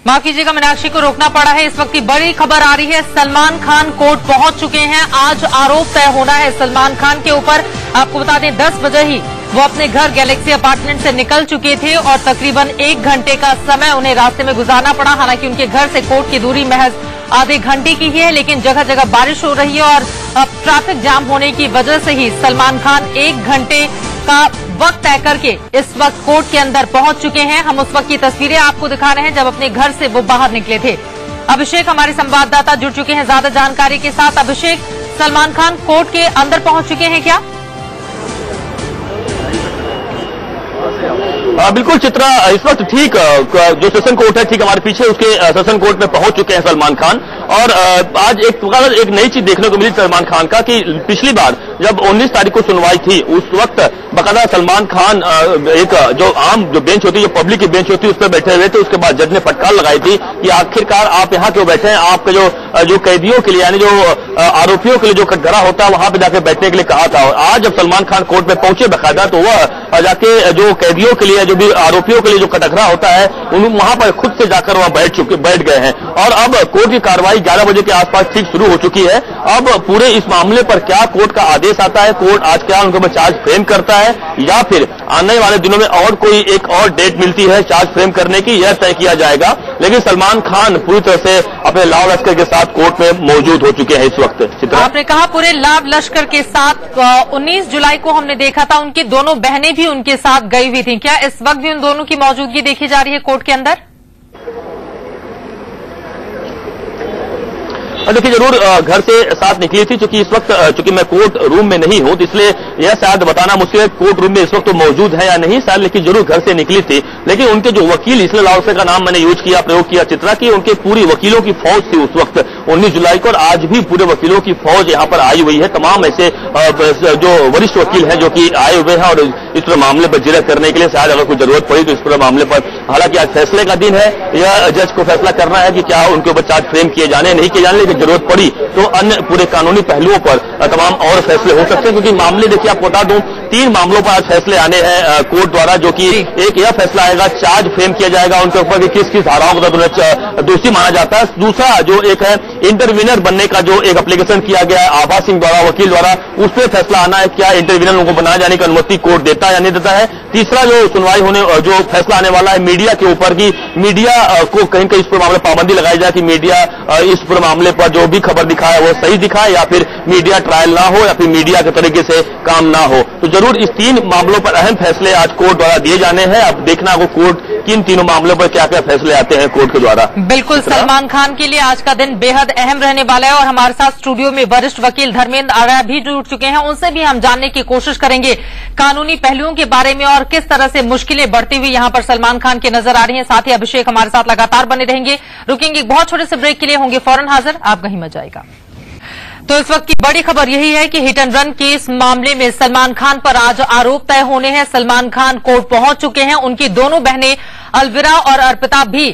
माफ कीजिएगा, मीनाक्षी को रोकना पड़ा है। इस वक्त की बड़ी खबर आ रही है, सलमान खान कोर्ट पहुंच चुके हैं। आज आरोप तय होना है सलमान खान के ऊपर। आपको बता दें 10 बजे ही वो अपने घर गैलेक्सी अपार्टमेंट से निकल चुके थे और तकरीबन 1 घंटे का समय उन्हें रास्ते में गुजारना पड़ा। हालांकि उनके घर से कोर्ट की दूरी महज आधे घंटे की ही है, लेकिन जगह जगह बारिश हो रही है और ट्रैफिक जाम होने की वजह से ही सलमान खान 1 घंटे का वक्त तय करके इस वक्त कोर्ट के अंदर पहुंच चुके हैं। हम उस वक्त की तस्वीरें आपको दिखा रहे हैं जब अपने घर से वो बाहर निकले थे। अभिषेक हमारे संवाददाता जुड़ चुके हैं ज्यादा जानकारी के साथ। अभिषेक, सलमान खान कोर्ट के अंदर पहुंच चुके हैं क्या? बिल्कुल चित्रा, इस वक्त ठीक जो सेशन कोर्ट है ठीक हमारे पीछे, उसके सेशन कोर्ट में पहुंच चुके हैं सलमान खान। और आज एक नई चीज देखने को मिली सलमान खान का कि पिछली बार जब 19 तारीख को सुनवाई थी उस वक्त बकायदा सलमान खान एक जो आम जो बेंच होती है, जो पब्लिक की बेंच होती है, उस पर बैठे हुए थे। उसके बाद जज ने फटकार लगाई थी कि आखिरकार आप यहाँ क्यों बैठे हैं, आपके जो कैदियों के लिए यानी जो आरोपियों के लिए जो कटघरा होता है वहां पे जाके बैठने के लिए कहा था। और आज जब सलमान खान कोर्ट में पहुंचे बकायदा, तो वह जाके जो कैदियों के लिए, जो भी आरोपियों के लिए जो कटघरा होता है, वहां पर खुद से जाकर वहां बैठ गए हैं। और अब कोर्ट की कार्रवाई 11 बजे के आसपास ठीक शुरू हो चुकी है। अब पूरे इस मामले पर क्या कोर्ट का आदेश आता है, कोर्ट आज क्या उनके ऊपर चार्ज फ्रेम करता है या फिर आने वाले दिनों में और कोई एक और डेट मिलती है चार्ज फ्रेम करने की, यह तय किया जाएगा। लेकिन सलमान खान पूरी तरह से अपने लाव लश्कर के साथ कोर्ट में मौजूद हो चुके हैं इस वक्त। आपने कहा पूरे लाव लश्कर के साथ। 19 जुलाई को हमने देखा था उनकी दोनों बहनें भी उनके साथ गई हुई थी। क्या इस वक्त भी उन दोनों की मौजूदगी देखी जा रही है कोर्ट के अंदर? देखिए, जरूर घर से साथ निकली थी, क्योंकि इस वक्त चूंकि मैं कोर्ट रूम में नहीं हूं, तो इसलिए यह शायद बताना मुश्किल है कोर्ट रूम में इस वक्त तो मौजूद है या नहीं शायद, लेकिन जरूर घर से निकली थी। लेकिन उनके जो वकील, इसलिए लाउसे का नाम मैंने प्रयोग किया चित्रा की, उनके पूरी वकीलों की फौज थी उस वक्त 19 जुलाई को, और आज भी पूरे वकीलों की फौज यहाँ पर आई हुई है। तमाम ऐसे जो वरिष्ठ वकील हैं जो कि आए हुए हैं और इस पूरे मामले पर जिरह करने के लिए शायद अगर कोई जरूरत पड़ी तो इस पूरे मामले पर। हालांकि आज फैसले का दिन है, यह जज को फैसला करना है कि क्या उनके ऊपर चार्ज फ्रेम किए जाने नहीं किए जाने, लेकिन जरूरत पड़ी तो अन्य पूरे कानूनी पहलुओं पर तमाम और फैसले हो सकते हैं। क्योंकि मामले देखिए, आपको बता दूं 3 मामलों पर आज फैसले आने हैं कोर्ट द्वारा, जो कि एक यह फैसला आएगा चार्ज फ्रेम किया जाएगा उनके ऊपर कि किस किस धाराओं को उन्हें दोषी माना जाता है। दूसरा जो एक है इंटरवीनर बनने का जो एक एप्लीकेशन किया गया है आभा सिंह द्वारा, वकील द्वारा, उस पर फैसला आना है क्या इंटरवीनर को बनाए जाने की अनुमति कोर्ट देता है या नहीं देता है। तीसरा जो सुनवाई होने जो फैसला आने वाला है मीडिया के ऊपर की, मीडिया को कहीं कहीं इस पूरे मामले पाबंदी लगाई जाए कि मीडिया इस पूरे मामले पर जो भी खबर दिखाए वो सही दिखाए, या फिर मीडिया ट्रायल ना हो, या फिर मीडिया के तरीके से काम ना हो। तो जरूर इस 3 मामलों पर अहम फैसले आज कोर्ट द्वारा दिए जाने हैं। अब देखना को कोर्ट किन तीनों मामलों पर क्या क्या फैसले आते हैं कोर्ट के द्वारा। बिल्कुल, सलमान खान के लिए आज का दिन बेहद अहम रहने वाला है और हमारे साथ स्टूडियो में वरिष्ठ वकील धर्मेंद्र आर्या भी जुड़ चुके हैं। उनसे भी हम जानने की कोशिश करेंगे कानूनी पहलुओं के बारे में और किस तरह से मुश्किलें बढ़ती हुई यहाँ पर सलमान खान की नजर आ रही हैं। साथ ही अभिषेक हमारे साथ लगातार बने रहेंगे। रुकेंगे एक बहुत छोटे से ब्रेक के लिए, होंगे फौरन हाजिर, आप कहीं मत जाएगा। तो इस वक्त की बड़ी खबर यही है कि हिट एंड रन केस मामले में सलमान खान पर आज आरोप तय होने हैं। सलमान खान कोर्ट पहुंच चुके हैं। उनकी दोनों बहनें अलविरा और अर्पिता भी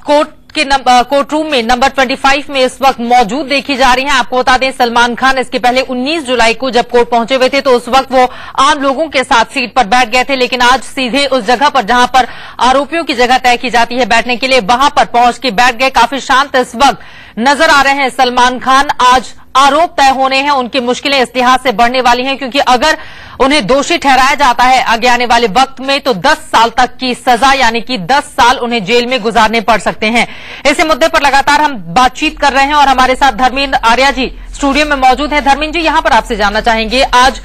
कोर्ट रूम में नंबर 25 में इस वक्त मौजूद देखी जा रही हैं। आपको बता दें सलमान खान इसके पहले 19 जुलाई को जब कोर्ट पहुंचे हुए थे तो उस वक्त वो आम लोगों के साथ सीट पर बैठ गए थे, लेकिन आज सीधे उस जगह पर जहां पर आरोपियों की जगह तय की जाती है बैठने के लिए, वहां पर पहुंच के बैठ गए। काफी शांत इस वक्त नजर आ रहे हैं सलमान खान। आज आरोप तय होने हैं, उनकी मुश्किलें इस लिहाज से बढ़ने वाली हैं क्योंकि अगर उन्हें दोषी ठहराया जाता है आगे आने वाले वक्त में तो 10 साल तक की सजा यानी कि 10 साल उन्हें जेल में गुजारने पड़ सकते हैं। इसी मुद्दे पर लगातार हम बातचीत कर रहे हैं और हमारे साथ धर्मेंद्र आर्या जी स्टूडियो में मौजूद हैं। धर्मेंद्र जी, यहां पर आपसे जानना चाहेंगे, आज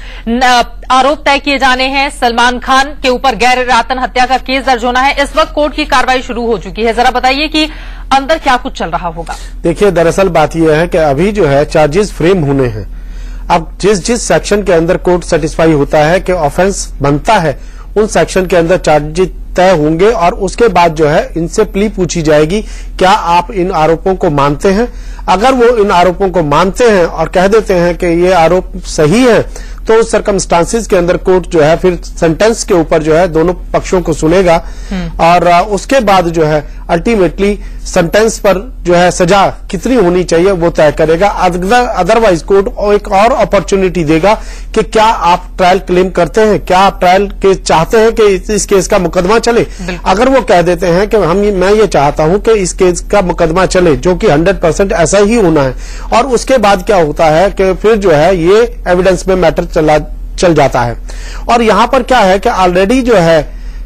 आरोप तय किए जाने हैं, सलमान खान के ऊपर गैर इरादतन हत्या का केस दर्ज होना है। इस वक्त कोर्ट की कार्रवाई शुरू हो चुकी है, जरा बताइए कि अंदर क्या कुछ चल रहा होगा। देखिए, दरअसल बात यह है कि अभी जो है चार्जेस फ्रेम होने हैं। अब जिस सेक्शन के अंदर कोर्ट सेटिस्फाई होता है कि ऑफेंस बनता है, उन सेक्शन के अंदर चार्जेस तय होंगे और उसके बाद जो है इनसे प्ली पूछी जाएगी, क्या आप इन आरोपों को मानते हैं। अगर वो इन आरोपों को मानते हैं और कह देते हैं कि ये आरोप सही है, तो उस सर्कमस्टांसिस के अंदर कोर्ट जो है फिर सेंटेंस के ऊपर जो है दोनों पक्षों को सुनेगा और उसके बाद जो है अल्टीमेटली सेंटेंस पर जो है सजा कितनी होनी चाहिए वो तय करेगा। अदरवाइज कोर्ट एक और अपॉर्चुनिटी देगा कि क्या आप ट्रायल क्लेम करते हैं, क्या आप ट्रायल के चाहते हैं कि इस केस का मुकदमा चले। अगर वो कह देते हैं कि मैं ये चाहता हूं कि इस केस का मुकदमा चले, जो कि 100% ऐसा ही होना है, और उसके बाद क्या होता है कि फिर जो है ये एविडेंस में मैटर चल जाता है। और यहां पर क्या है कि ऑलरेडी जो है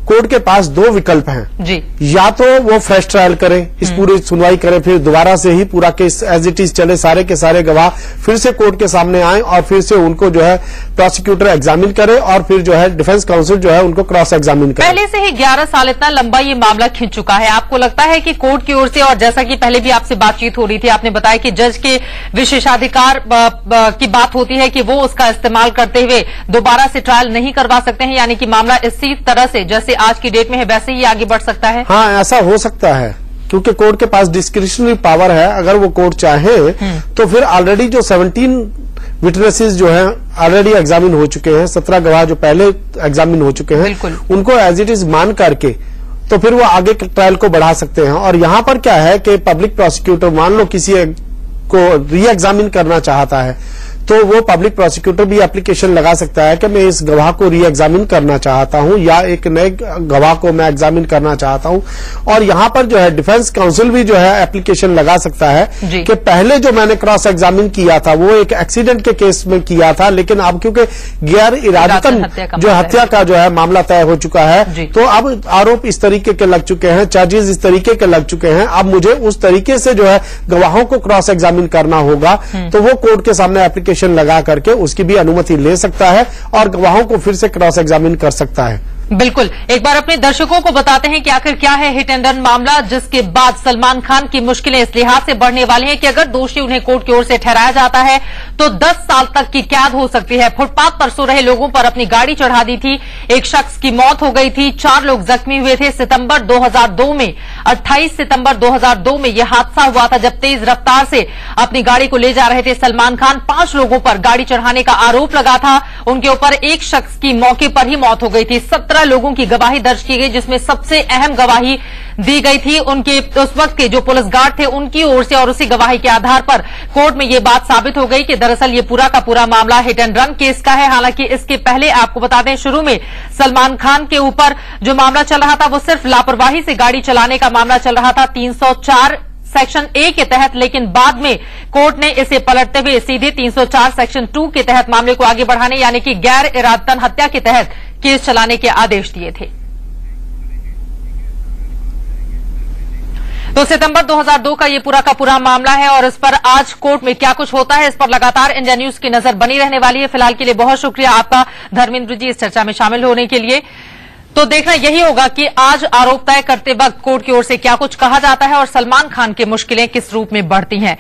कोर्ट के पास दो विकल्प हैं जी। या तो वो फ्रेश ट्रायल करें, इस पूरी सुनवाई करें, फिर दोबारा से ही पूरा केस एज इट इज चले, सारे के सारे गवाह फिर से कोर्ट के सामने आए और फिर से उनको जो है प्रोसिक्यूटर एग्जामिन करे और फिर जो है डिफेंस काउंसिल जो है उनको क्रॉस एग्जामिन करे। पहले से ही 11 साल इतना लंबा ये मामला खिंच चुका है। आपको लगता है कि कोर्ट की ओर से, और जैसा कि पहले भी आपसे बातचीत हो रही थी, आपने बताया कि जज के विशेषाधिकार की बात होती है कि वो उसका इस्तेमाल करते हुए दोबारा से ट्रायल नहीं करवा सकते हैं, यानी कि मामला इसी तरह से जैसे आज की डेट में है वैसे ही आगे बढ़ सकता है। हाँ, ऐसा हो सकता है क्योंकि कोर्ट के पास डिस्क्रिशनरी पावर है। अगर वो कोर्ट चाहे तो फिर ऑलरेडी जो 17 विटनेसेस जो हैं ऑलरेडी एग्जामिन हो चुके हैं, 17 गवाह जो पहले एग्जामिन हो चुके हैं, उनको एज इट इज मान करके तो फिर वो आगे ट्रायल को बढ़ा सकते हैं। और यहां पर क्या है कि पब्लिक प्रोसिक्यूटर मान लो किसी को री एग्जामिन करना चाहता है तो वो पब्लिक प्रोसिक्यूटर भी एप्लीकेशन लगा सकता है कि मैं इस गवाह को री एग्जामिन करना चाहता हूं या एक नए गवाह को मैं एग्जामिन करना चाहता हूं। और यहां पर जो है डिफेंस काउंसिल भी जो है एप्लीकेशन लगा सकता है कि पहले जो मैंने क्रॉस एग्जामिन किया था वो एक एक्सीडेंट के केस में किया था, लेकिन अब क्योंकि गैर इरादतन जो हत्या का जो है मामला तय हो चुका है तो अब आरोप इस तरीके के लग चुके हैं, चार्जेस इस तरीके के लग चुके हैं, अब मुझे उस तरीके से जो है गवाहों को क्रॉस एग्जामिन करना होगा। तो वो कोर्ट के सामने एप्लीकेशन लगा करके उसकी भी अनुमति ले सकता है और गवाहों को फिर से क्रॉस एग्जामिन कर सकता है। बिल्कुल। एक बार अपने दर्शकों को बताते हैं कि आखिर क्या है हिट एंड रन मामला, जिसके बाद सलमान खान की मुश्किलें इस लिहाज से बढ़ने वाली हैं कि अगर दोषी उन्हें कोर्ट की ओर से ठहराया जाता है तो 10 साल तक की कैद हो सकती है। फुटपाथ पर सो रहे लोगों पर अपनी गाड़ी चढ़ा दी थी, एक शख्स की मौत हो गई थी, 4 लोग जख्मी हुए थे। सितंबर 2002 में 28 सितंबर 2002 में यह हादसा हुआ था जब तेज रफ्तार से अपनी गाड़ी को ले जा रहे थे सलमान खान। 5 लोगों पर गाड़ी चढ़ाने का आरोप लगा था, उनके ऊपर एक शख्स की मौके पर ही मौत हो गई थी। 17 लोगों की गवाही दर्ज की गई, जिसमें सबसे अहम गवाही दी गई थी उनके उस वक्त के जो पुलिस गार्ड थे उनकी ओर से, और उसी गवाही के आधार पर कोर्ट में यह बात साबित हो गई कि दरअसल ये पूरा का पूरा मामला हिट एंड रन केस का है। हालांकि इसके पहले आपको बता दें शुरू में सलमान खान के ऊपर जो मामला चल रहा था वो सिर्फ लापरवाही से गाड़ी चलाने का मामला चल रहा था 304 सेक्शन ए के तहत, लेकिन बाद में कोर्ट ने इसे पलटते हुए सीधे 304 सेक्शन 2 के तहत मामले को आगे बढ़ाने यानी कि गैर इरादतन हत्या के तहत केस चलाने के आदेश दिए थे। तो सितंबर 2002 का ये पूरा का पूरा मामला है और इस पर आज कोर्ट में क्या कुछ होता है इस पर लगातार इंडिया न्यूज की नजर बनी रहने वाली है। फिलहाल के लिए बहुत शुक्रिया आपका धर्मेंद्र जी इस चर्चा में शामिल होने के लिए। तो देखना यही होगा कि आज आरोप तय करते वक्त कोर्ट की ओर से क्या कुछ कहा जाता है और सलमान खान की मुश्किलें किस रूप में बढ़ती हैं।